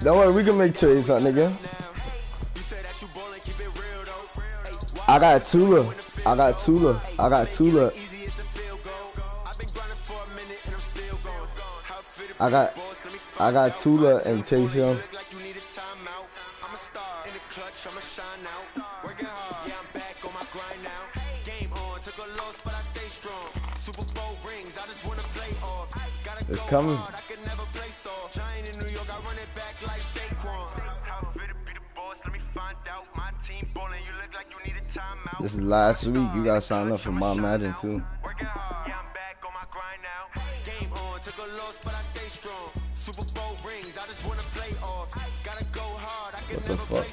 Don't worry, we can make trades on nigga. I got Tula. I got Tula. I got Tula. I got Tula and Chase Young. It's coming. This is last week. You gotta sign up for my Madden too. What the fuck?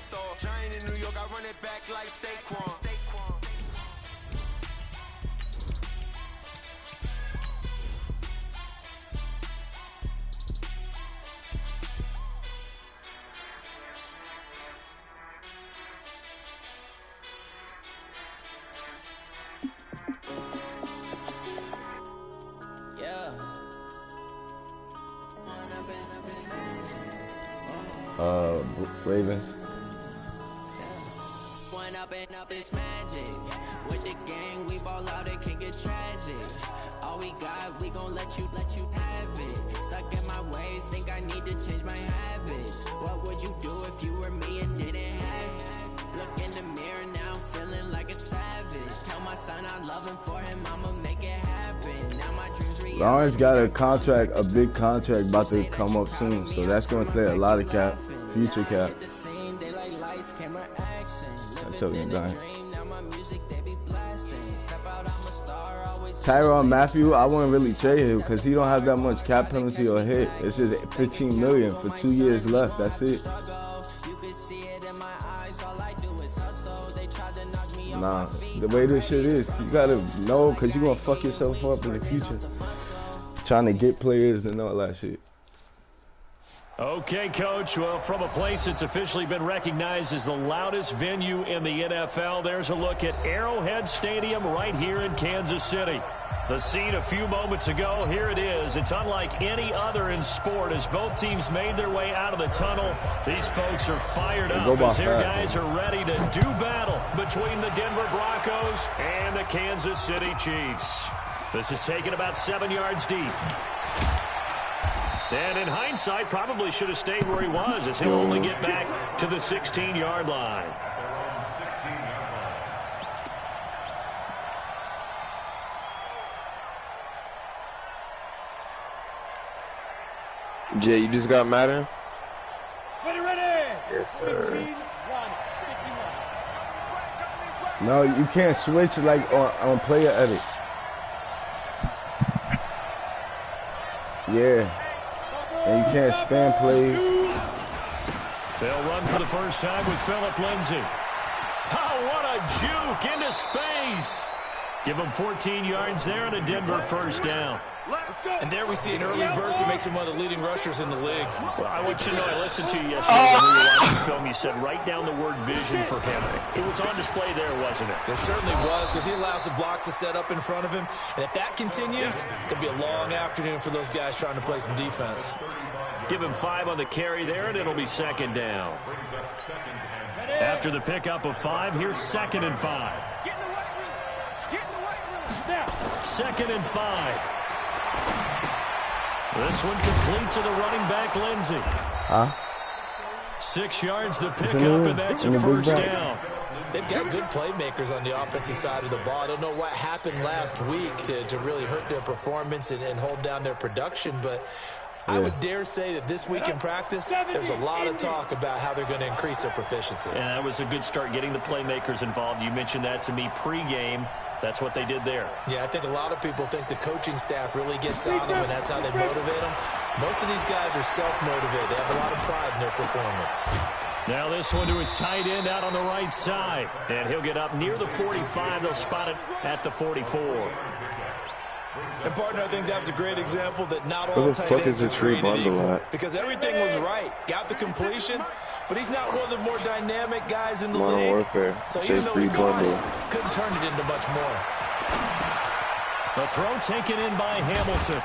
Ravens. One up and up is magic. With the gang, we ball out, it can get tragic. All we got, we gon' let you have it. Stuck in my ways, think I need to change my habits. What would you do if you were me and didn't have it? Look in the mirror now, feeling like a savage. Tell my son I love him, for him I'ma make it happen. Now my dreams reality. Lawrence got a contract, a big contract about to come up soon, so that's gonna clear a lot of cap, future cap. Tyrann Mathieu, I wouldn't really trade him because he don't have that much cap penalty or hit. It's just $15 million for 2 years left. That's it. Nah, the way this shit is, you gotta know because you're gonna fuck yourself up in the future. Trying to get players and all that shit. Okay, Coach. Well, from a place that's officially been recognized as the loudest venue in the NFL, there's a look at Arrowhead Stadium right here in Kansas City. The scene a few moments ago, here it is. It's unlike any other in sport as both teams made their way out of the tunnel. These folks are fired up as their guys are ready to do battle between the Denver Broncos and the Kansas City Chiefs. This is taken about 7 yards deep. And in hindsight, probably should have stayed where he was as he'll only get back to the 16-yard line. Jay, you just got Madden? Ready. Yes, sir. No, you can't switch like on player edit. Yeah. And you can't spam plays. They'll run for the first time with Phillip Lindsay. Oh, what a juke into space. Give him 14 yards there and a Denver first down. And there we see an early burst that makes him one of the leading rushers in the league. Well, I want you to know, I listened to you yesterday when we were watching film. You said write down the word vision for him. It was on display there, wasn't it? It certainly was, because he allows the blocks to set up in front of him. And if that continues, it'll be a long afternoon for those guys trying to play some defense. Give him 5 on the carry there, and it'll be second down. After the pickup of 5, here's 2nd and 5. Second and 5. This one complete to the running back, Lindsay. 6 yards the pickup, and that's a first down. They've got good playmakers on the offensive side of the ball. I don't know what happened last week to really hurt their performance and hold down their production, but I would dare say that this week in practice, there's a lot of talk about how they're going to increase their proficiency. And that was a good start, getting the playmakers involved. You mentioned that to me pregame. That's what they did there. Yeah, I think a lot of people think the coaching staff really gets on them, and that's how they motivate them. Most of these guys are self-motivated. They have a lot of pride in their performance. Now this one to his tight end out on the right side. And he'll get up near the 45. They'll spot it at the 44. And, partner, I think that was a great example that not all tight ends are created equal. Because everything was right. Got the completion, but he's not one of the more dynamic guys in the league. Warfare. So even though he caught it, couldn't turn it into much more. The throw taken in by Hamilton.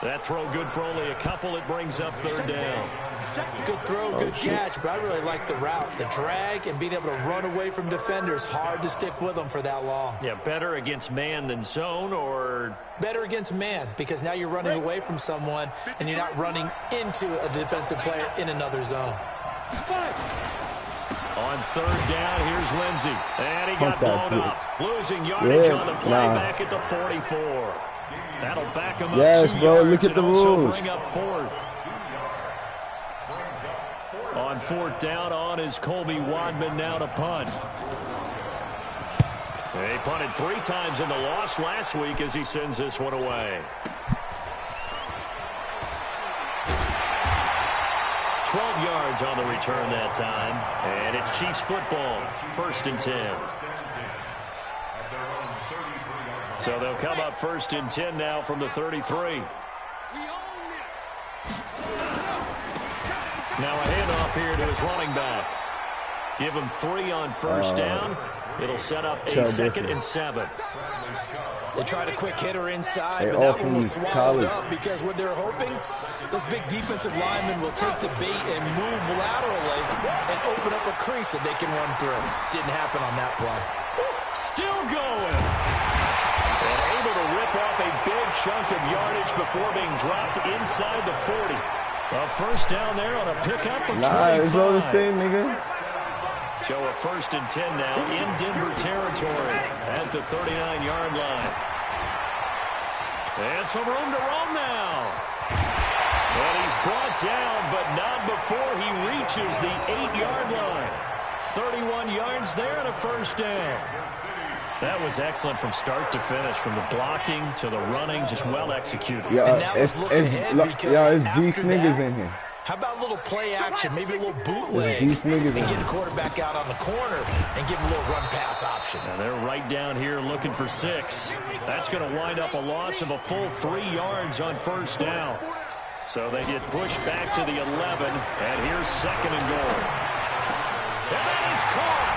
That throw good for only a couple. It brings up third down. Good throw, good catch, but I really like the route. The drag and being able to run away from defenders, hard to stick with them for that long. Yeah, better against man than zone, or? Better against man, because now you're running away from someone and you're not running into a defensive player in another zone. On third down, here's Lindsey. And he got blown up. Losing yardage on the play back at the 44. That'll back him up 2 yards. Yes, bro, look at the rules. Bring up fourth. On fourth down, on is Colby Wadman now to punt. He punted 3 times in the loss last week as he sends this one away. 12 yards on the return that time. And it's Chiefs football, 1st and 10. So they'll come up 1st and 10 now from the 33. Now a handoff here to his running back. Give him 3 on first down. It'll set up a 2nd and 7. They tried a quick hitter inside, but that one was swallowed up because what they're hoping, those big defensive linemen will take the bait and move laterally and open up a crease that they can run through. Didn't happen on that play. Still going. And able to rip off a big chunk of yardage before being dropped inside the 40. A first down there on a pickup of 25. It's all the same, nigga. So a 1st and 10 now in Denver territory at the 39-yard line. And some room to roam now. And he's brought down, but not before he reaches the 8-yard line. 31 yards there and a first down. That was excellent from start to finish, from the blocking to the running, just well executed. Yeah, it's these niggas in here. How about a little play action, maybe a little bootleg, and get the quarterback out on the corner and give him a little run-pass option. And they're right down here looking for 6. That's going to wind up a loss of a full 3 yards on first down. So they get pushed back to the 11, and here's 2nd and goal. And that is caught.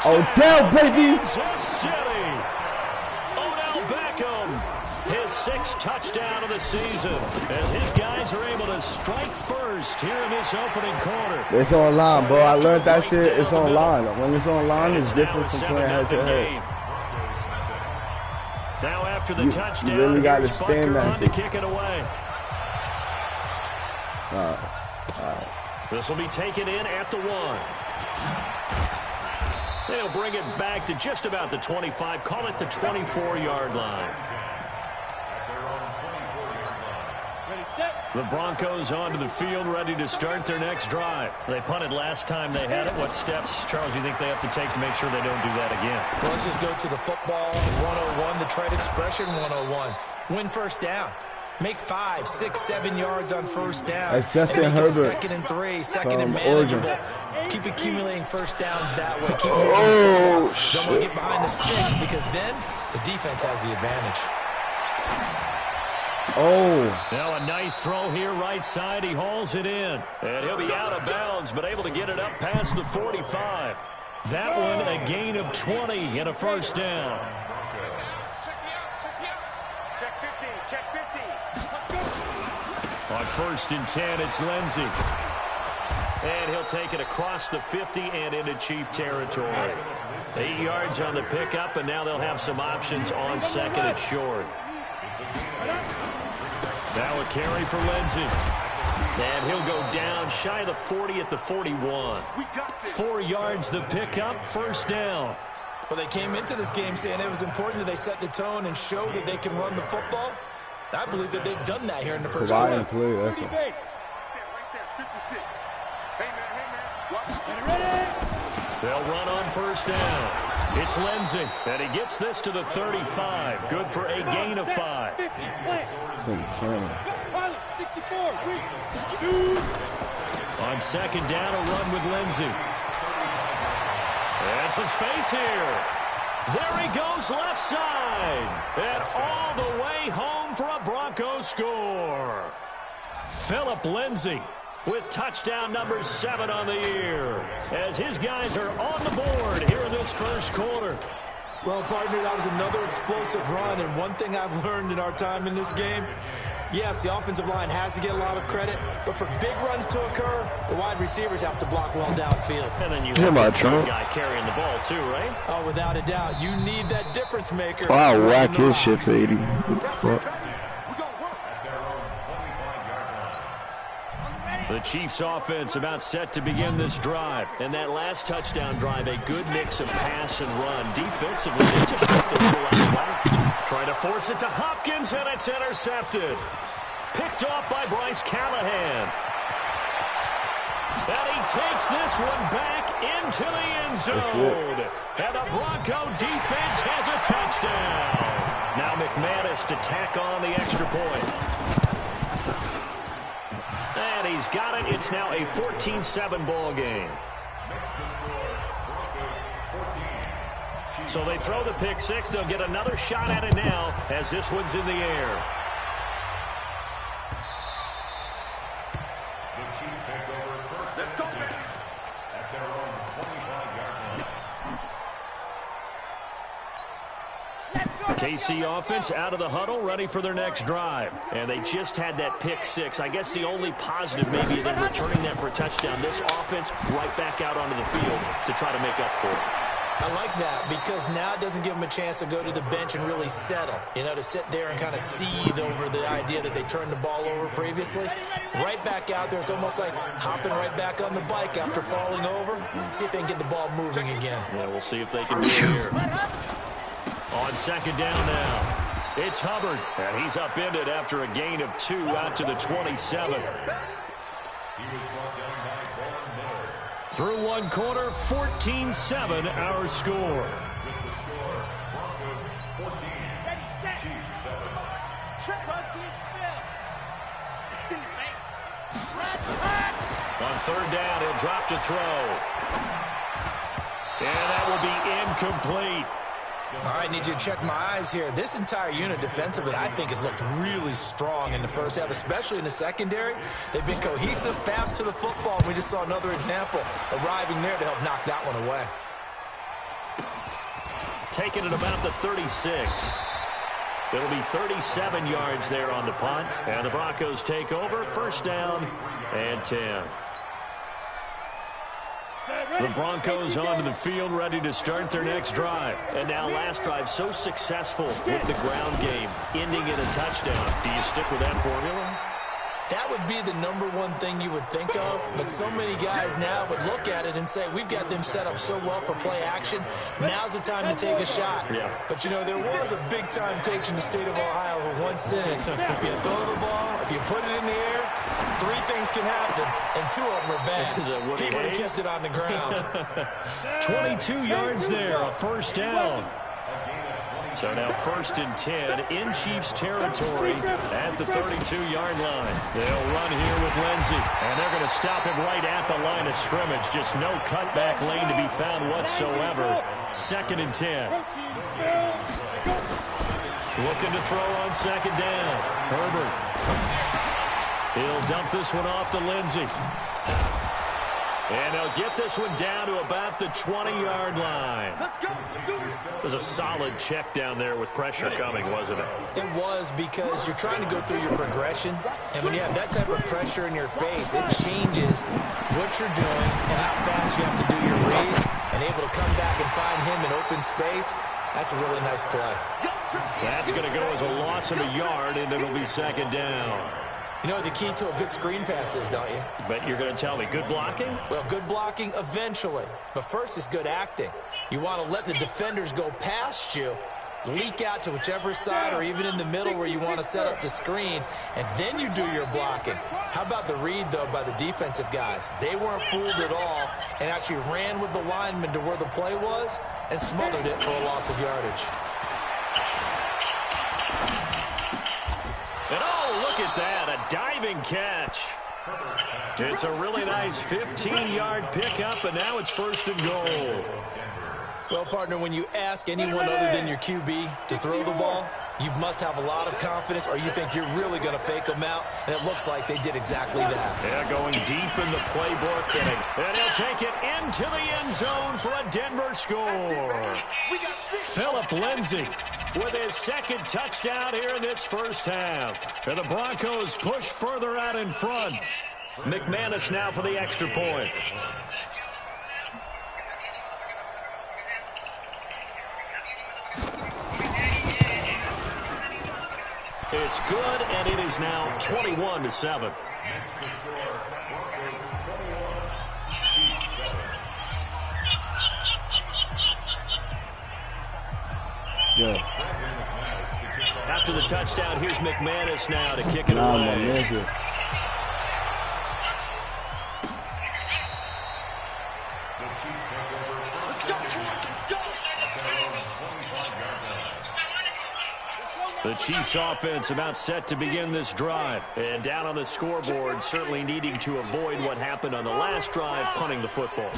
Odell, baby! Kansas City. Odell Beckham. His 6th touchdown of the season as his guys are able to strike first here in this opening quarter. It's online, bro. I learned that shit. It's online. When it's online, it's different from playing head-to-head. Now after the touchdown, you really got to stand that shit. To kick it away. All right. This will be taken in at the 1. They'll bring it back to just about the 25. Call it the 24-yard line. The Broncos onto the field, ready to start their next drive. They punted last time they had it. What steps, Charles, you think they have to take to make sure they don't do that again? Well, let's just go to the football 101, the trade expression 101. Win first down. Make 5, 6, 7 yards on first down. That's Justin Herbert. 2nd and 3, 2nd and manageable. Oregon. Keep accumulating first downs that way. Keep moving the football. Don't want to get behind the sticks because then the defense has the advantage. Now a nice throw here right side. He hauls it in. And he'll be out of bounds, but able to get it up past the 45. That one a gain of 20 and a first down. On 1st and 10, it's Lindsey. And he'll take it across the 50 and into Chief territory. 8 yards on the pickup, and now they'll have some options on 2nd and short. Now a carry for Lindsey. And he'll go down shy of the 40 at the 41. 4 yards the pickup, first down. Well, they came into this game saying it was important that they set the tone and show that they can run the football. I believe that they've done that here in the first quarter. They'll run on first down. It's Lindsey, and he gets this to the 35. Good for a gain of 5. On 2nd down, a run with Lindsey. And some space here. There he goes left side. And all the way home for a Broncos score. Phillip Lindsey with touchdown number 7 on the year as his guys are on the board here in this first quarter. Well, partner, that was another explosive run, and one thing I've learned in our time in this game, Yes, the offensive line has to get a lot of credit, but for big runs to occur, the wide receivers have to block well downfield. And then you have a guy carrying the ball too, right? Oh, without a doubt. You need that difference maker. Wow, whack his shit for 80. What the fuck? The Chiefs offense about set to begin this drive. And that last touchdown drive, a good mix of pass and run. Defensively, they just ripped a little out of play. Trying to force it to Hopkins, and it's intercepted. Picked off by Bryce Callahan. And he takes this one back into the end zone. And the Bronco defense has a touchdown. Now McManus to tack on the extra point. And he's got it. It's now a 14-7 ball game. So they throw the pick six. They'll get another shot at it now as this one's in the air. KC offense out of the huddle, ready for their next drive. And they just had that pick six. I guess the only positive maybe than returning that for a touchdown. This offense right back out onto the field to try to make up for it. I like that because now it doesn't give them a chance to go to the bench and really settle. You know, to sit there and kind of seethe over the idea that they turned the ball over previously. Right back out there. It's almost like hopping right back on the bike after falling over. See if they can get the ball moving again. Yeah, we'll see if they can do it here. On second down now, it's Hubbard, and he's upended after a gain of 2 out to the 27. Through one quarter, 14-7 our score. On third down, he'll drop to throw. And that will be incomplete. All right, need you to check my eyes here. This entire unit defensively, I think, has looked really strong in the first half, especially in the secondary. They've been cohesive, fast to the football. We just saw another example arriving there to help knock that one away. Taking it about the 36. It'll be 37 yards there on the punt. And the Broncos take over. First down and 10. The Broncos onto the field, ready to start their next drive. And now last drive so successful with the ground game, ending in a touchdown. Do you stick with that formula? That would be the number one thing you would think of, but so many guys now would look at it and say, we've got them set up so well for play action. Now's the time to take a shot. Yeah. But, you know, there was a big-time coach in the state of Ohio who once said, if you throw the ball, if you put it in the air, 3 things can happen, and 2 of them are bad. He would have kept it on the ground. 22 yards there, a first down. So now first and 10 in Chiefs territory at the 32-yard line. They'll run here with Lindsey, and they're going to stop him right at the line of scrimmage. Just no cutback lane to be found whatsoever. Second and 10. Looking to throw on second down. Herbert. He'll dump this one off to Lindsey. And they'll get this one down to about the 20-yard line. It was a solid check down there with pressure coming, wasn't it? It was, because you're trying to go through your progression. And when you have that type of pressure in your face, it changes what you're doing and how fast you have to do your reads. And able to come back and find him in open space, that's a really nice play. That's going to go as a loss of a yard, and it'll be second down. You know what the key to a good screen pass is, don't you? But you're going to tell me, good blocking? Well, good blocking eventually. But first is good acting. You want to let the defenders go past you, leak out to whichever side or even in the middle where you want to set up the screen, and then you do your blocking. How about the read, though, by the defensive guys? They weren't fooled at all and actually ran with the lineman to where the play was and smothered it for a loss of yardage. And oh, look at that, a diving catch. It's a really nice 15-yard pickup, and now it's first and goal. Well, partner, when you ask anyone other than your QB to throw the ball, you must have a lot of confidence, or you think you're really going to fake them out, and it looks like they did exactly that. Yeah, going deep in the playbook, and he'll take it into the end zone for a Denver score. Phillip Lindsay with his second touchdown here in this first half. And the Broncos push further out in front. McManus now for the extra point. It's good, and it is now 21-7. Yeah. After the touchdown, here's McManus now to kick it away. The Chiefs offense about set to begin this drive. And down on the scoreboard, certainly needing to avoid what happened on the last drive, punting the football.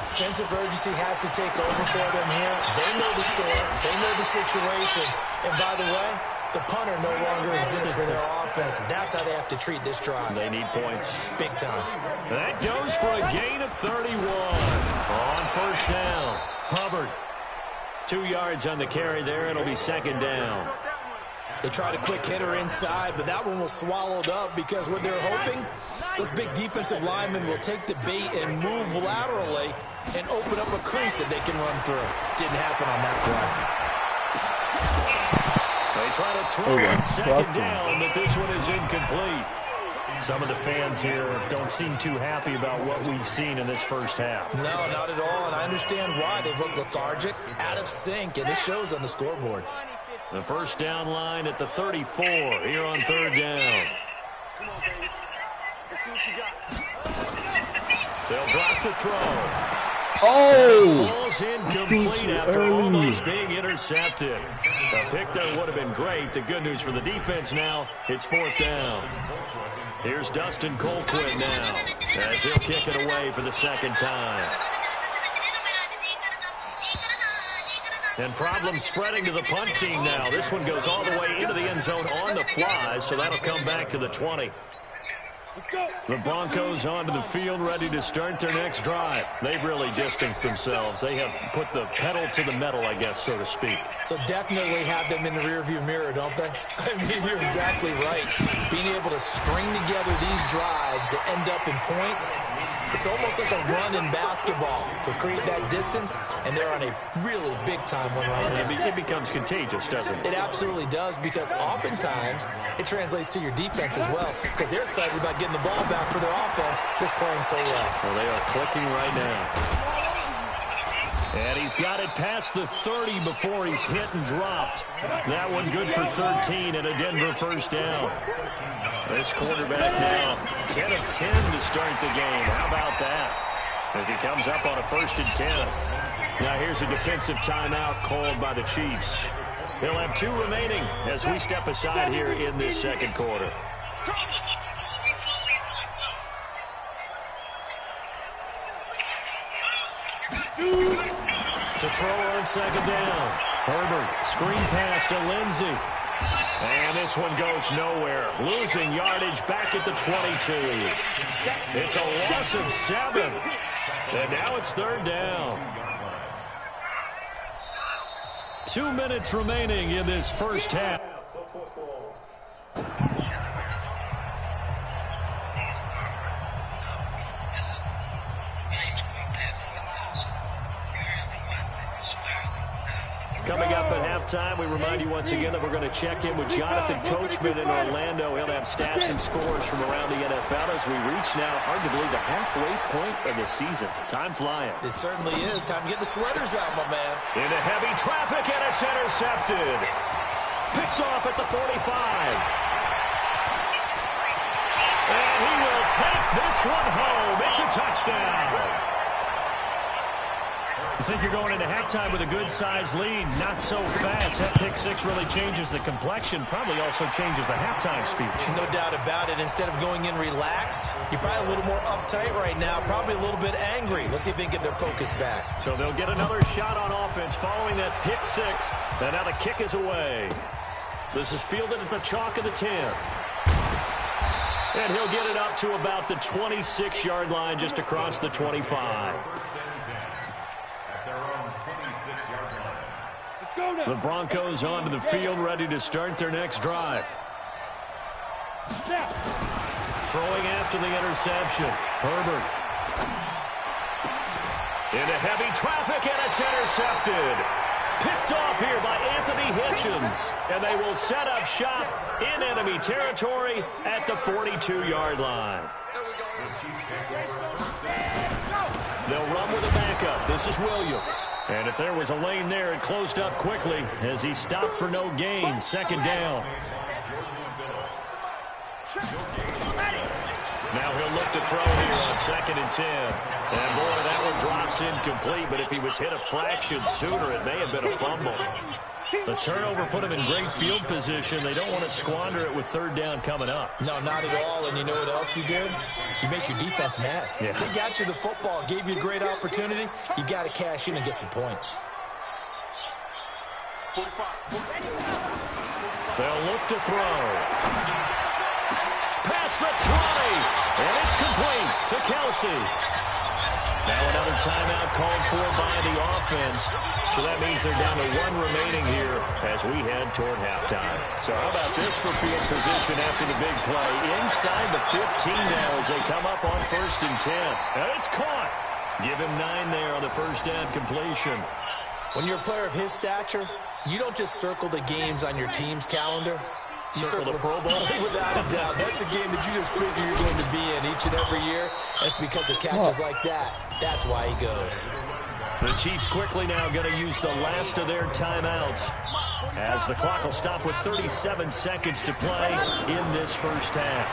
Sense of urgency has to take over for them here. They know the score. They know the situation. And by the way, the punter no longer exists for their offense. That's how they have to treat this drive. They need points. Big time. That goes for a gain of 31 on first down. Hubbard. 2 yards on the carry there. It'll be second down. They tried a quick hitter inside, but that one was swallowed up because what they're hoping, those big defensive linemen will take the bait and move laterally and open up a crease that they can run through. Didn't happen on that play. They try to throw on second down, but this one is incomplete. Some of the fans here don't seem too happy about what we've seen in this first half. No, not at all, and I understand why. They've looked lethargic, out of sync, and it shows on the scoreboard. The first down line at the 34 here on third down. They'll drop the throw. Oh! Falls incomplete after almost being intercepted. A pick there would have been great. The good news for the defense now, it's fourth down. Here's Dustin Colquitt now as he'll kick it away for the second time. And problems spreading to the punt team now. This one goes all the way into the end zone on the fly, so that'll come back to the 20. The Broncos onto the field, ready to start their next drive. They've really distanced themselves. They have put the pedal to the metal, I guess, so to speak. So definitely have them in the rearview mirror, don't they? I mean, you're exactly right. Being able to string together these drives that end up in points, it's almost like a run in basketball to create that distance, and they're on a really big-time one right now. It becomes contagious, doesn't it? It absolutely does, because oftentimes it translates to your defense as well, because they're excited about getting the ball back for their offense that's playing so well. Well, they are clicking right now. And he's got it past the 30 before he's hit and dropped. That one good for 13 and a Denver first down. This quarterback now 10 of 10 to start the game. How about that? As he comes up on a 1st and 10. Now here's a defensive timeout called by the Chiefs. They'll have 2 remaining as we step aside here in this second quarter. To throw on second down. Herbert, screen pass to Lindsey. And this one goes nowhere. Losing yardage back at the 22. It's a loss of 7. And now it's third down. 2 minutes remaining in this first half. Coming up at halftime, we remind you once again that we're going to check in with Jonathan Coachman in Orlando. He'll have stats and scores from around the NFL as we reach now, hard to believe, the halfway point of the season. Time flying. It certainly is. Time to get the sweaters out, my man. Into heavy traffic, and it's intercepted. Picked off at the 45. And he will take this one home. It's a touchdown. You think you're going into halftime with a good-sized lead. Not so fast. That pick six really changes the complexion. Probably also changes the halftime speech. No doubt about it. Instead of going in relaxed, you're probably a little more uptight right now. Probably a little bit angry. Let's see if they can get their focus back. So they'll get another shot on offense following that pick six. And now the kick is away. This is fielded at the chalk of the 10. And he'll get it up to about the 26-yard line just across the 25. The Broncos onto the field, ready to start their next drive. Throwing after the interception. Herbert. Into heavy traffic, and it's intercepted. Picked off here by Anthony Hitchens. And they will set up shop in enemy territory at the 42-yard line. They'll run with a backup. This is Williams. And if there was a lane there, it closed up quickly as he stopped for no gain. Second down. Now he'll look to throw here on 2nd and 10. And boy, that one drops incomplete, but if he was hit a fraction sooner, it may have been a fumble. The turnover put him in great field position. They don't want to squander it with 3rd down coming up. No, not at all. And you know what else you did? You make your defense mad. Yeah. They got you the football, gave you a great opportunity. You got to cash in and get some points. They'll look to throw. Past the 20, and it's complete to Kelsey. Now another timeout called for by the offense. So that means they're down to 1 remaining here as we head toward halftime. So how about this for field position after the big play? Inside the 15 now as they come up on 1st and 10. And it's caught. Give him 9 there on the first down completion. When you're a player of his stature, you don't just circle the games on your team's calendar. You Circle the Pro Bowl? Without a doubt. That's a game that you just figure you're going to be in each and every year. That's because of catches like that. That's why he goes. The Chiefs quickly now going to use the last of their timeouts as the clock will stop with 37 seconds to play in this first half.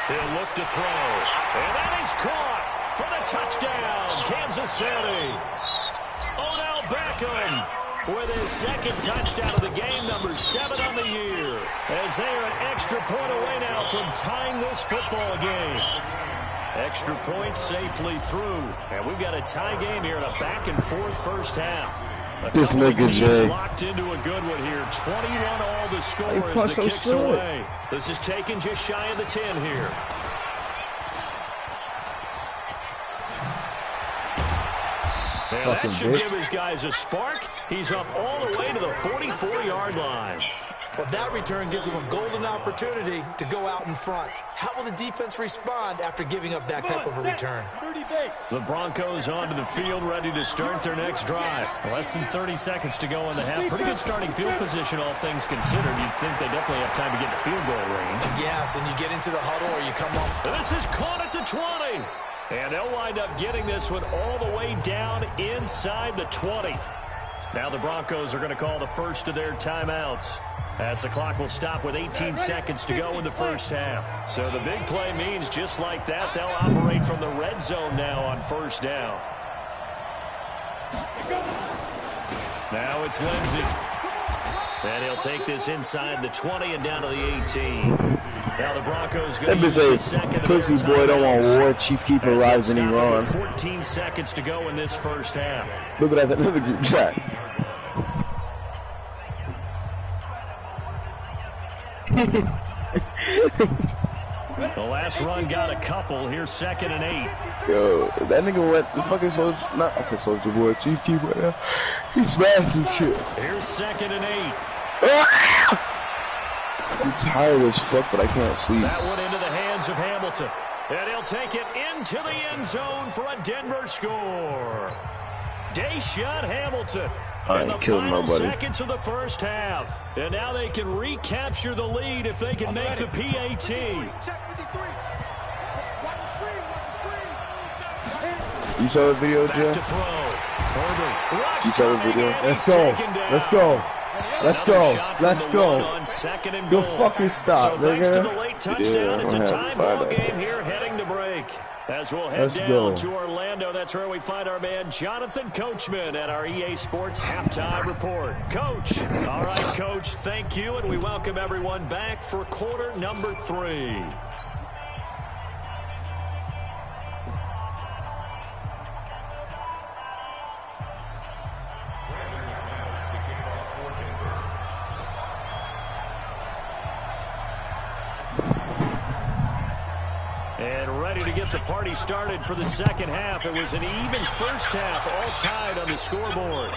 He'll look to throw. And that is caught for the touchdown, Kansas City. Odell Beckham with his 2nd touchdown of the game, number 7 on the year, as they are an extra point away now from tying this football game. Extra point safely through, and we've got a tie game here in a back-and-forth first half. This nigga Jay locked into a good one here. 21 all the score as the kick's away. This is taken just shy of the 10 here. And that should give his guys a spark. He's up all the way to the 44-yard line. Well, that return gives them a golden opportunity to go out in front. How will the defense respond after giving up that type of a return? The Broncos onto the field, ready to start their next drive. Less than 30 seconds to go in the half. Pretty good starting field position, all things considered. You'd think they definitely have time to get to field goal range. Yes, and you get into the huddle or you come up. This is caught at the 20. And they'll wind up getting this one all the way down inside the 20. Now the Broncos are going to call the first of their timeouts, as the clock will stop with 18 seconds to go in the first half. So the big play means just like that, they'll operate from the red zone now on 1st down. Now it's Lindsey. And he'll take this inside the 20 and down to the 18. Now the Broncos going to use the 2nd of pussy their boy don't want timeouts. war. Chief keep rising and run. 14 seconds to go in this first half. Look at that, another group chat. The last run got a couple. Here's 2nd and 8. Yo, that nigga went the fucking soldier. Not I said soldier boy. Chief keep right now. He smashed some shit. Here's 2nd and 8. I'm tired as fuck, but I can't sleep. That one into the hands of Hamilton. And he'll take it into the end zone for a Denver score. Deshaun Hamilton. I in the ain't killed final nobody. seconds of the first half. And now they can recapture the lead if they can make the PAT. You saw the video, Back Jay? to throw. Herbert. You saw the video? Let's go. Let's go. Let's go. Let's go. Go Good fucking stop, so thanks to the nigga. late touchdown, Yeah, it's I'm a gonna tie have to ball find game that. here heading to break. As we'll head Let's down go. to Orlando, that's where we find our man Jonathan Coachman at our EA Sports Halftime Report. Coach. All right, Coach, thank you, and we welcome everyone back for quarter number 3. And ready to get the party started for the second half. It was an even first half, all tied on the scoreboard.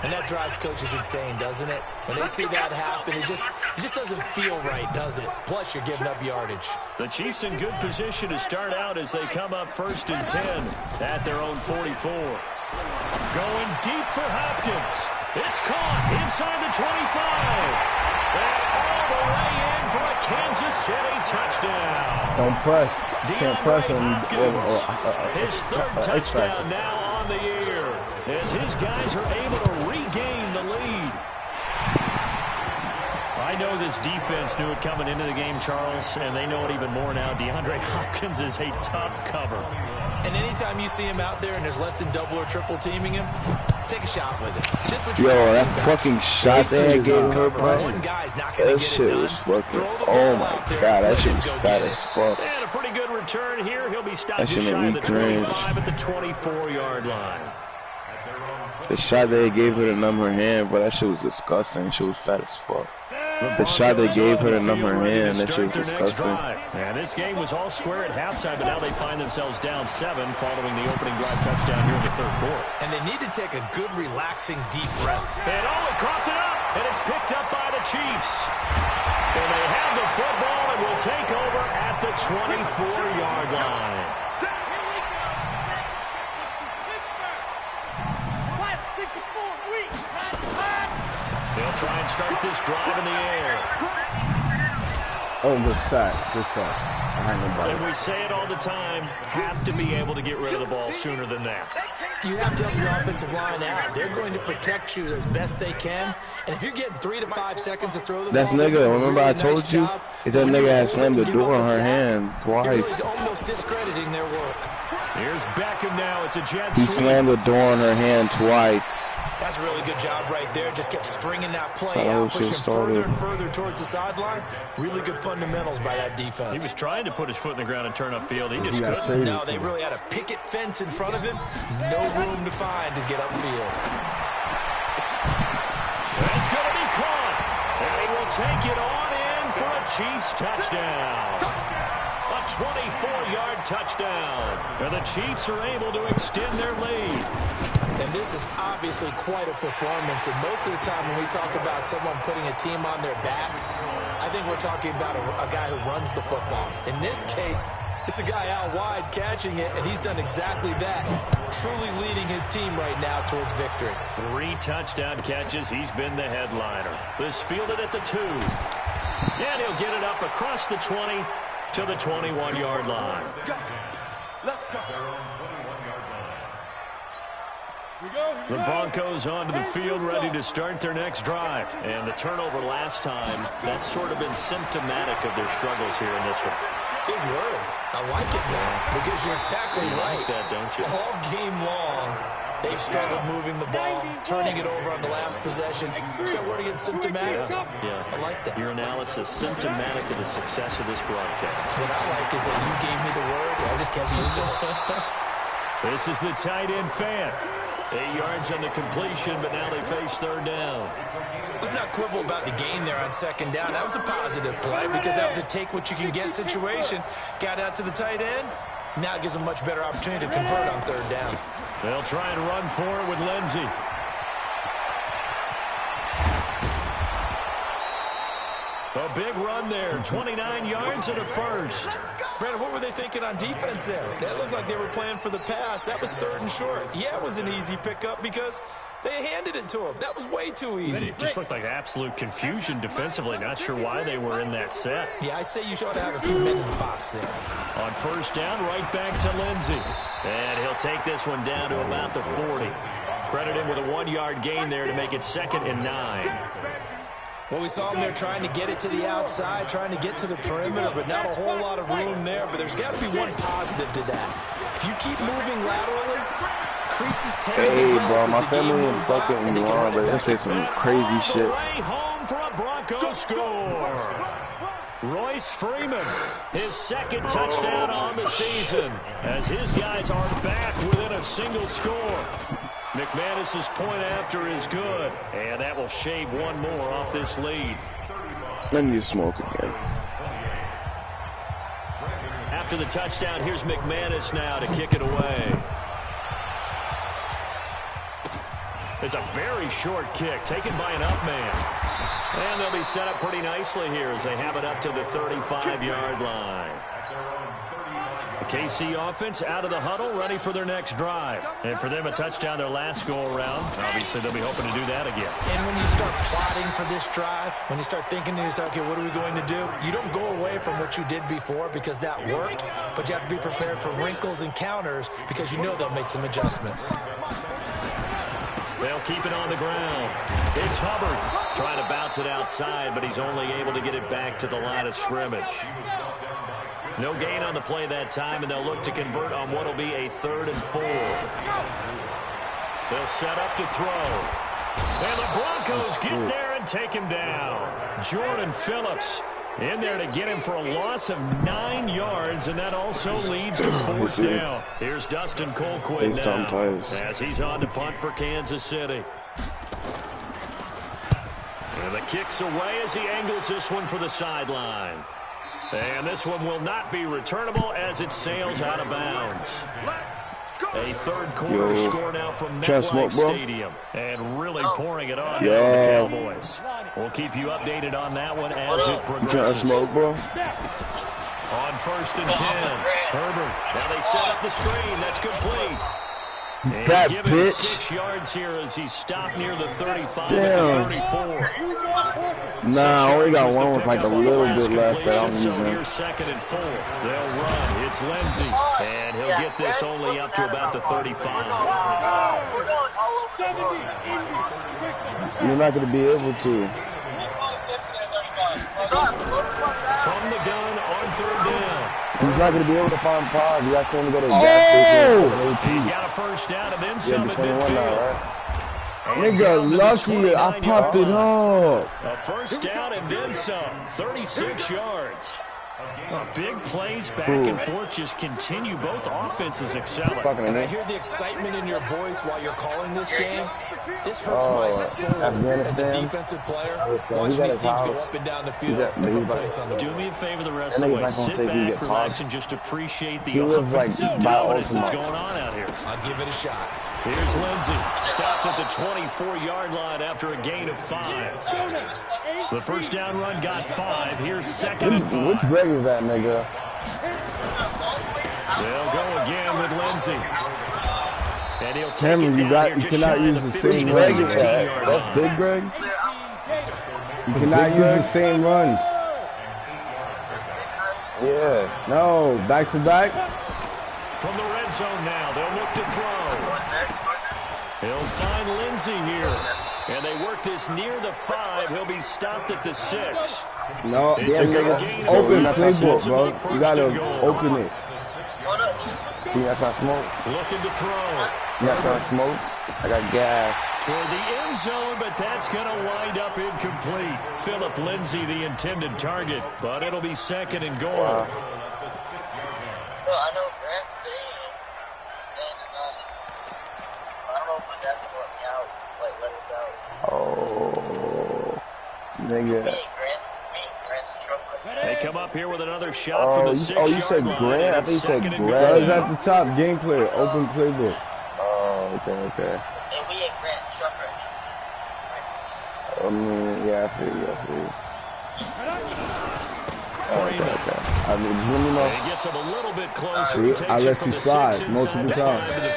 And that drives coaches insane, doesn't it? When they see that happen, it just doesn't feel right, does it? Plus, you're giving up yardage. The Chiefs in good position to start out as they come up 1st and 10 at their own 44. Going deep for Hopkins. It's caught inside the 25. And all the way in for a Kansas City touchdown. Don't press. Can't press him. His 3rd touchdown now on the year, as his guys are able to regain the lead. I know this defense knew it coming into the game, Charles, and they know it even more now. DeAndre Hopkins is a tough cover. And anytime you see him out there and there's less than double or triple teaming him, take a shot with it. Just what yo, that fucking shot they gave her, bro. One guy's not gonna That get shit it done. was fucking, oh my god, that shit was fat as fuck. And a pretty good return here. He'll be stopped That just shit shy of made the me cringe. 25 at the 24-yard line. The shot they gave her the number hand, but that shit was disgusting. She was fat as fuck. The shot they gave her the number hand, that shit was disgusting. Yeah, this game was all square at halftime, but now they find themselves down 7 following the opening drive touchdown here in the 3rd quarter. And they need to take a good, relaxing, deep breath. And it cropped it up, and it's picked up by the Chiefs. And they have the football and will take over at the 24-yard line. They'll try and start this drive in the air. Oh, good sack. Good sack. Behind the ball. And we say it all the time, have to be able to get rid of the ball sooner than that. You have to help your offensive line out. They're going to protect you as best they can. And if you're getting 3 to 5 seconds to throw the ball, That's nigga, remember I told you? Is that nigga had slammed the door on her hand twice. You're really almost discrediting their work. Here's Beckham now. It's a jet He sweep. slammed the door on her hand twice. That's a really good job right there. Just kept stringing that play Oh, out, pushing shit started. further and further towards the sideline. Really good fundamentals by that defense. He was trying to put his foot in the ground and turn upfield. He just got couldn't. traded No, to they him. really had a picket fence in front of him. No room to find to get upfield. That's going to be caught. And he will take it on in for a Chiefs touchdown. A 24-yard touchdown. And the Chiefs are able to extend their lead. And this is obviously quite a performance. And most of the time when we talk about someone putting a team on their back, I think we're talking about a guy who runs the football. In this case, it's a guy out wide catching it, and he's done exactly that. Truly leading his team right now towards victory. 3 touchdown catches. He's been the headliner. This fielded at the 2. And he'll get it up across the 20 to the 21-yard line. The Broncos onto the field, ready to start their next drive. And the turnover last time, that's sort of been symptomatic of their struggles here in this one. Big word. I like it now because you're exactly right. You like that, don't you? All game long, they've struggled moving the ball, turning it over on the last possession. Is that word again, symptomatic? Yeah. I like that. Your analysis, symptomatic of the success of this broadcast. What I like is that you gave me the word, and I just kept using it. This is the tight end fan. 8 yards on the completion, but now they face 3rd down. Let's not quibble about the gain there on 2nd down. That was a positive play because that was a take-what-you-can-get situation. Got out to the tight end. Now it gives them a much better opportunity to convert on 3rd down. They'll try and run for it with Lindsey. A big run there, 29 yards and a first. Brandon, what were they thinking on defense there? That looked like they were playing for the pass. That was 3rd and short. Yeah, it was an easy pickup because they handed it to him. That was way too easy. It just looked like absolute confusion defensively. Not sure why they were in that set. Yeah, I'd say you should have a few men in the box there. On 1st down, right back to Lindsey. And he'll take this one down to about the 40. Credit him with a 1-yard gain there to make it 2nd and 9. Well, we saw him there trying to get it to the outside, trying to get to the perimeter, but not a whole lot of room there. But there's got to be one positive to that. If you keep moving laterally, creases tend to Hey, develop bro, as my the family game is moves on, fucking and they can wrong, run but it they back. say some crazy shit. Way home for a Broncos score. Royce Freeman, his 2nd touchdown on the season, as his guys are back within a single score. McManus's point after is good, and that will shave one more off this lead. I need to smoke again. After the touchdown, here's McManus now to kick it away. It's a very short kick taken by an up man. And they'll be set up pretty nicely here as they have it up to the 35-yard line. The KC offense out of the huddle, ready for their next drive. And for them, a touchdown their last go-around. Obviously, they'll be hoping to do that again. And when you start plotting for this drive, when you start thinking to yourself, okay, what are we going to do? You don't go away from what you did before because that worked, but you have to be prepared for wrinkles and counters because you know they'll make some adjustments. They'll keep it on the ground. It's Hubbard trying to bounce it outside, but he's only able to get it back to the line of scrimmage. No gain on the play that time, and they'll look to convert on what will be a 3rd and 4. They'll set up to throw. And the Broncos get there and take him down. Jordan Phillips in there to get him for a loss of 9 yards, and that also leads to 4th down. Here's Dustin Colquitt now as he's on to punt for Kansas City. And the kick's away as he angles this one for the sideline. And this one will not be returnable as it sails out of bounds. A 3rd quarter score now from Mclfl Stadium. And really pouring it on now the Cowboys. We'll keep you updated on that one as it progresses. On 1st and 10, Herbert. Now they set up the screen. That's complete. And that give bitch. Him 6 yards here as he's stopped near the 35 at the 34. Nah, I only got one with like a little bit left that I'm using. So here's 2nd and 4. They'll run. It's Lindsey. And he'll get this only up to about the 35. You're not going to be able to. From the gun on 3rd down. He's not going to be able to find pods. You got to go to the gas station. He's got a 1st down and then some at midfield. Now, right? Nigga, lucky I popped it up. A 1st down and then some. 36 yards. Big plays back and forth just continue. Both offenses excelling. And I hear the excitement in your voice while you're calling this game. This hurts my soul as a defensive player. Watching these teams go up and down the field and put points on the board. Do me a favor the rest of the way. Sit back, relax, and just appreciate the offensive dominance that's going on out here. I'll give it a shot. Here's Lindsey. Stopped at the 24-yard line after a gain of 5. The 1st down run got 5. Here's 2nd and 5. Which Greg is that, nigga? They'll go again with Lindsey. And he'll take Cameron, it down you cannot use the same runs. That's Big Greg? You cannot use the same runs. Yeah. No, back to back. From the red zone now, they'll look to throw. He'll find Lindsey here. And they work this near the 5. He'll be stopped at the 6. No, It's open playbook, bro. You gotta open it. See, that's not smoke. Looking to throw. That's not smoke. I got gas. Toward the end zone, but that's going to wind up incomplete. Philip Lindsey, the intended target, but it'll be 2nd and goal. I know Grant's staying, and I don't know if that's what me out, like let us out. Oh, nigga. Grant's trumpet. They come up here with another shot from the 6-yard you said line. Grant? I think you said Grant. Guys at the top, gameplay, open playbook. Oh, okay. And we ain't Grant trumpet. I mean, yeah, I feel you. Okay. Just let me know. He gets him a little bit closer. See, Takes I it let from you the slide 6 multiple inside the times. 5 to the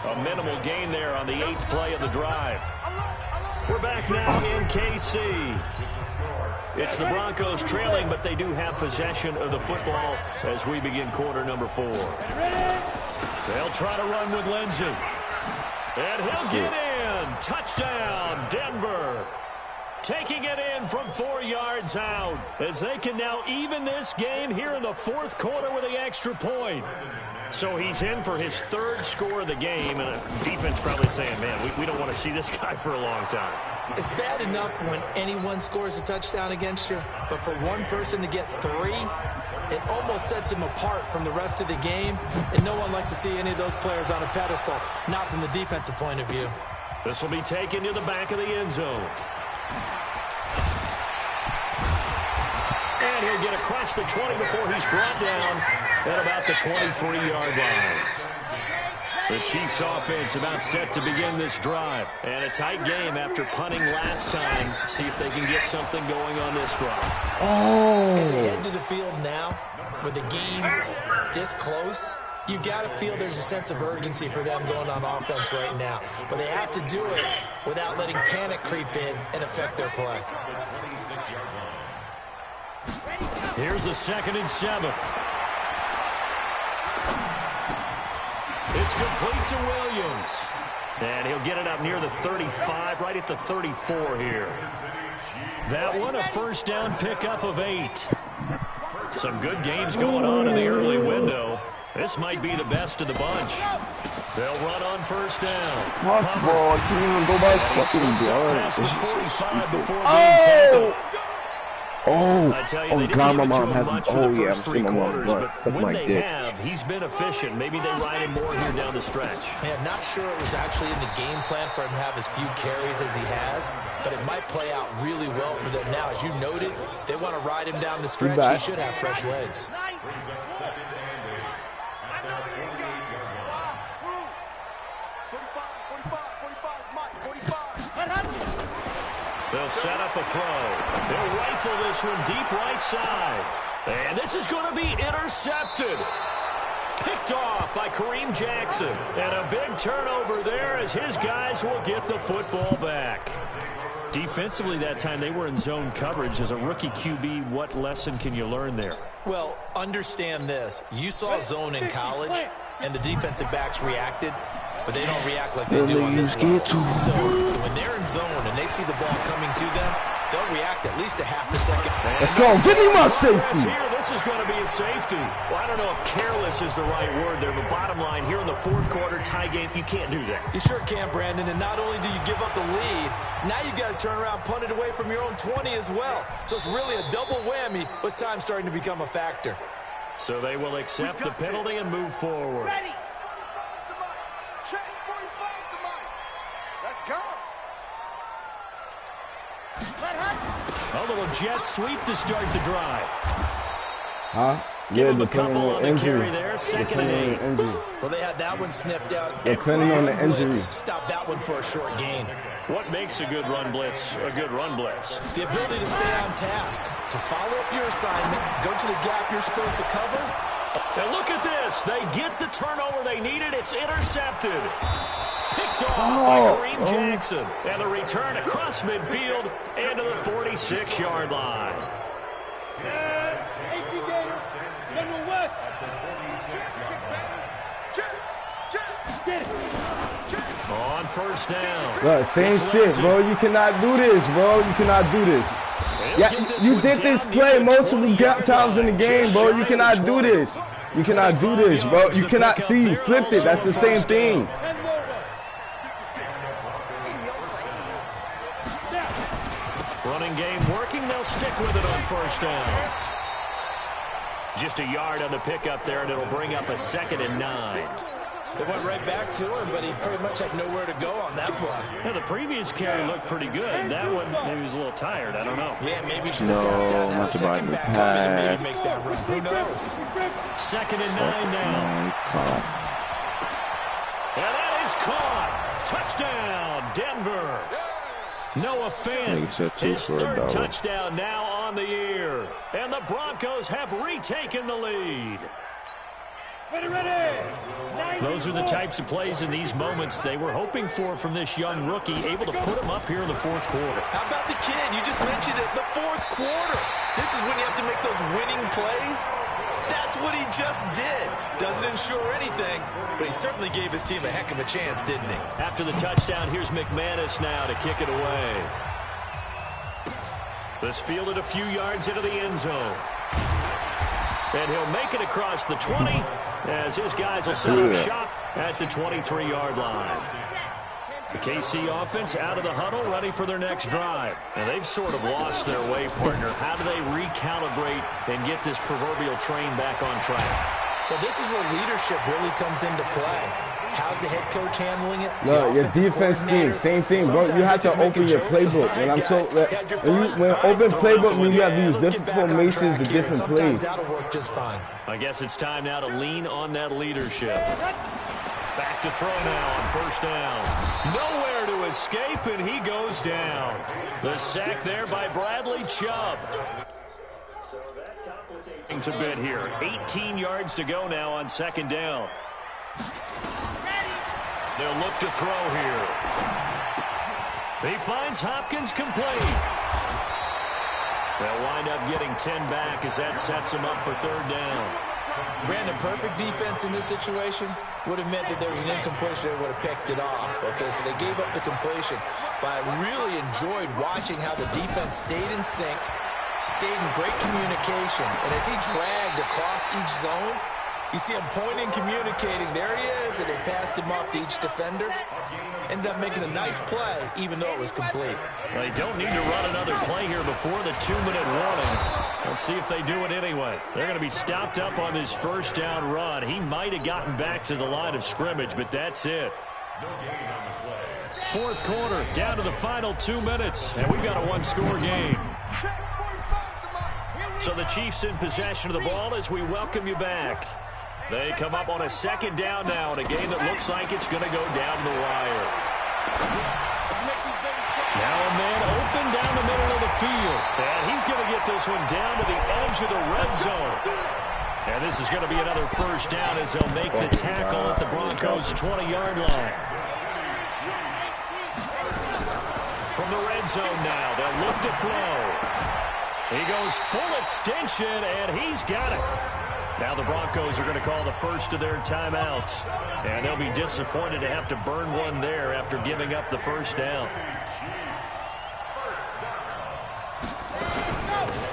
4. A minimal gain there on the 8th play of the drive. We're back now in KC. It's the Broncos trailing, but they do have possession of the football as we begin quarter number 4. They'll try to run with Lindsey. And he'll get in. Touchdown, Denver. Taking it in from 4 yards out as they can now even this game here in the 4th quarter with the extra point. So he's in for his 3rd score of the game, and defense probably saying, man, we don't want to see this guy for a long time. It's bad enough when anyone scores a touchdown against you, but for one person to get 3, it almost sets him apart from the rest of the game, and no one likes to see any of those players on a pedestal, not from the defensive point of view. This will be taken to the back of the end zone. And he'll get across the 20 before he's brought down at about the 23-yard line. The Chiefs offense about set to begin this drive. And a tight game after punting last time. See if they can get something going on this drive. Oh. As they head to the field now, with the game this close, you got to feel there's a sense of urgency for them going on offense right now. But they have to do it without letting panic creep in and affect their play. Here's a 2nd and 7. It's complete to Williams. And he'll get it up near the 35, right at the 34 here. That one, a first down pickup of 8. Some good games going on in the early window. This might be the best of the bunch. They'll run on first down. Fuck, bro. I can't even go back fucking past the 45 before being tackled. Oh, God, my mom has him. Oh, yeah, I'm seeing my mom's blood. But Suck when my they dick. have, he's been efficient. Maybe they ride him more here down the stretch. Man, not sure it was actually in the game plan for him to have as few carries as he has, but it might play out really well for them now. As you noted, if they want to ride him down the stretch, he should have fresh legs. They'll set up a throw. They'll rifle this one deep right side. And this is going to be intercepted. Picked off by Kareem Jackson. And a big turnover there as his guys will get the football back. Defensively that time, they were in zone coverage. As a rookie QB, what lesson can you learn there? Well, understand this. You saw zone in college, and the defensive backs reacted, but they don't react like they do on this level. So when they're in zone and they see the ball coming to them, they'll react at least a half a second. Let's go. Give me my safety. Here, this is going to be a safety. Well, I don't know if careless is the right word there, but bottom line, here in the fourth quarter, tie game, you can't do that. You sure can, Brandon, and not only do you give up the lead, now you got to turn around, punt it away from your own 20 as well. So it's really a double whammy, but time's starting to become a factor. So they will accept the penalty and move forward. Ready. Check 45 to Mike. Let's go. A little jet sweep to start the drive. Huh? Give Yeah, him a depending couple on on the the injury. carry there. 2nd and 8. Injury. Well, they had that one sniffed out. Depending on the Excellent injury. blitz. Stop that one for a short gain. What makes a good run blitz a good run blitz? The ability to stay on task, to follow up your assignment, go to the gap you're supposed to cover. And look at this. They get the turnover they needed. It's intercepted. Picked off by Kareem Jackson. And the return across midfield and to the 46-yard line. General West. On first down. Bro, same shit, bro. You cannot do this, bro. You cannot do this. Yeah, you did this play multiple times in the game, bro. You cannot do this. You cannot do this, bro. You cannot see. You flipped it. That's the same thing. Running game working. They'll stick with it on first down. Just a yard on the pickup there, and it'll bring up a 2nd and 9. They went right back to him, but he pretty much had nowhere to go on that play. Yeah, the previous carry looked pretty good. That one, maybe he was a little tired. I don't know. Yeah, maybe he should have tapped out. Have a second back coming and maybe make that run. Who knows? 2nd and 9 now. And that is caught. Touchdown, Denver. Noah Fant, his 3rd touchdown now on the year. And the Broncos have retaken the lead. Those are the types of plays in these moments they were hoping for from this young rookie, able to put him up here in the fourth quarter. How about the kid? You just mentioned it, the fourth quarter. This is when you have to make those winning plays. That's what he just did. Doesn't ensure anything, but he certainly gave his team a heck of a chance, didn't he? After the touchdown, here's McManus now to kick it away. This fielded a few yards into the end zone. And he'll make it across the 20 as his guys will set up shop at the 23-yard line. The KC offense out of the huddle, ready for their next drive. And they've sort of lost their way, partner. How do they recalibrate and get this proverbial train back on track? Well, this is where leadership really comes into play. How's the head coach handling it? No, your defense scheme, same thing, bro. You have to open your playbook. And I'm so when open playbook means you have to use different formations and different plays. That'll work just fine. I guess it's time now to lean on that leadership. Back to throw now on first down. Nowhere to escape, and he goes down. The sack there by Bradley Chubb. Things a bit here. 18 yards to go now on second down. They'll look to throw here. He finds Hopkins complete. They'll wind up getting 10 back as that sets him up for third down. Brandon, perfect defense in this situation would have meant that there was an incompletion that would have picked it off. Okay, so they gave up the completion. But I really enjoyed watching how the defense stayed in sync, stayed in great communication. And as he dragged across each zone, you see him pointing, communicating. There he is, and they passed him off to each defender. Ended up making a nice play, even though it was complete. They don't need to run another play here before the 2-minute warning. Let's see if they do it anyway. They're going to be stopped up on this first down run. He might have gotten back to the line of scrimmage, but that's it. Fourth quarter, down to the final 2 minutes, and we've got a one-score game. So the Chiefs in possession of the ball as we welcome you back. They come up on a second down now in a game that looks like it's going to go down the wire. Now a man open down the middle of the field. And he's going to get this one down to the edge of the red zone. And this is going to be another first down as they'll make the tackle at the Broncos' 20-yard line. From the red zone now, they'll look to throw. He goes full extension, and he's got it. Now the Broncos are going to call the first of their timeouts. And they'll be disappointed to have to burn one there after giving up the first down.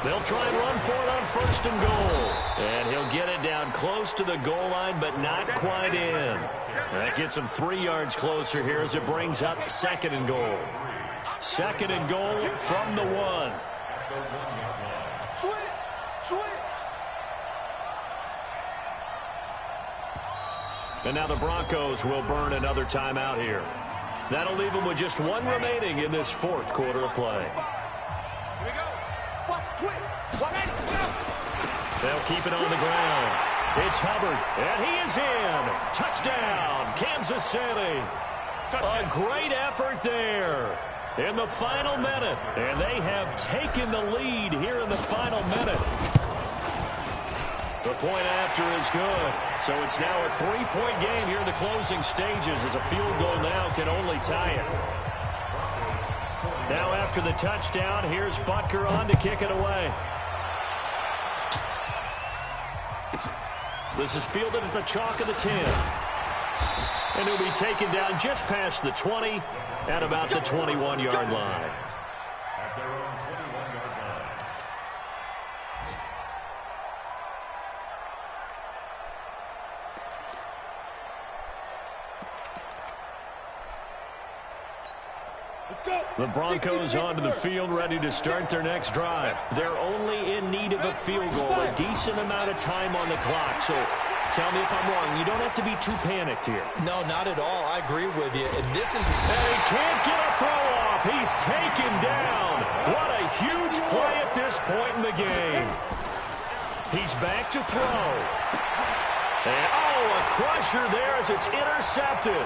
They'll try and run for it on first and goal. And he'll get it down close to the goal line, but not quite in. That gets him 3 yards closer here as it brings up second and goal. Second and goal from the 1. Switch. And now the Broncos will burn another timeout here. That'll leave them with just one remaining in this fourth quarter of play. Here we go. Watch twitch. They'll keep it on the ground. It's Hubbard, and he is in. Touchdown, Kansas City. A great effort there in the final minute. And they have taken the lead here in the final minute. The point after is good. So it's now a 3-point game here in the closing stages as a field goal now can only tie it. Now after the touchdown, here's Butker on to kick it away. This is fielded at the chalk of the 10. And he'll be taken down just past the 20 at about the 21-yard line. The Broncos onto the field ready to start their next drive. They're only in need of a field goal, a decent amount of time on the clock. So tell me if I'm wrong. You don't have to be too panicked here. No, not at all. I agree with you. And this is... And he can't get a throw off. He's taken down. What a huge play at this point in the game. He's back to throw. And, a crusher there as it's intercepted.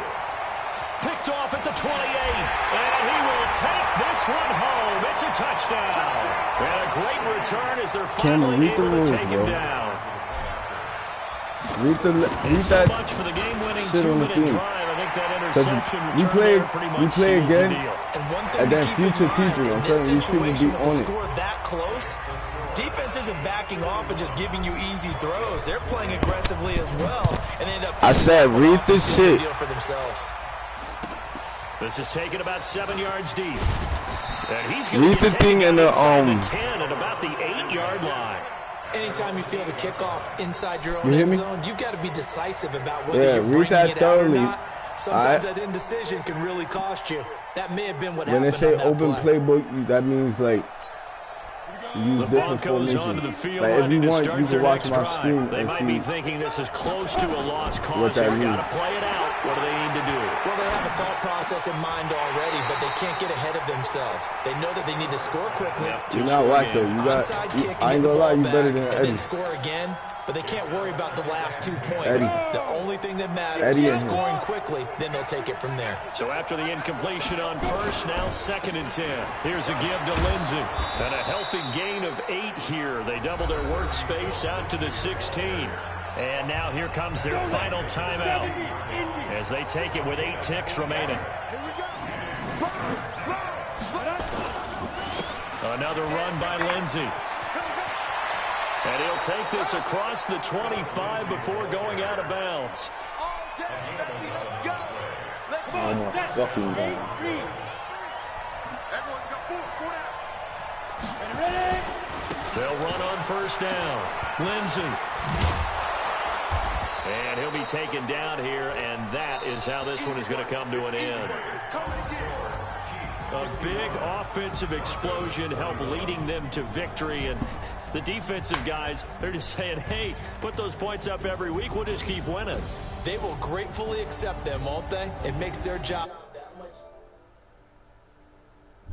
Picked off at the 28, and he will take this one home. It's a touchdown. And a great return as they're finally able to take him down. Read that much for the game-winning 2-minute drive. I think that interception we play again, and then future people, I'm telling you, these people be on it. Score that close, defense isn't backing off and just giving you easy throws. They're playing aggressively as well, and they end up. I said, read this shit. For themselves. This is taken about 7 yards deep. And he's going to get the thing in the 10 at about the 8-yard line. Anytime you feel the kickoff inside your own end zone, you've got to be decisive about whether you're bringing it out or not. Sometimes that indecision can really cost you. That may have been what happened. When they say open playbook, that means like use different formations. Like if you want, you can watch my screen They and might see be thinking this is close to a lost cause. what that means. Got to play it out. What do they need to do? Well, they have a thought process in mind already, but they can't get ahead of themselves. They know that they need to score quickly. You're not right though. You got. I ain't gonna lie, you better than Eddie. And then score again. but they can't worry about the last 2 points. Eddie. The only thing that matters is scoring quickly, then they'll take it from there. So after the incompletion on first, now 2nd and 10. Here's a give to Lindsey. And a healthy gain of 8 here. They double their workspace out to the 16. And now here comes their final timeout as they take it with 8 ticks remaining. Another run by Lindsey. And he'll take this across the 25 before going out of bounds. Oh my fucking God. They'll run on first down. Lindsey. And he'll be taken down here, and that is how this one is going to come to an end. A big offensive explosion helped leading them to victory, and the defensive guys, they're just saying, hey, put those points up every week, we'll just keep winning. They will gratefully accept them, won't they? It makes their job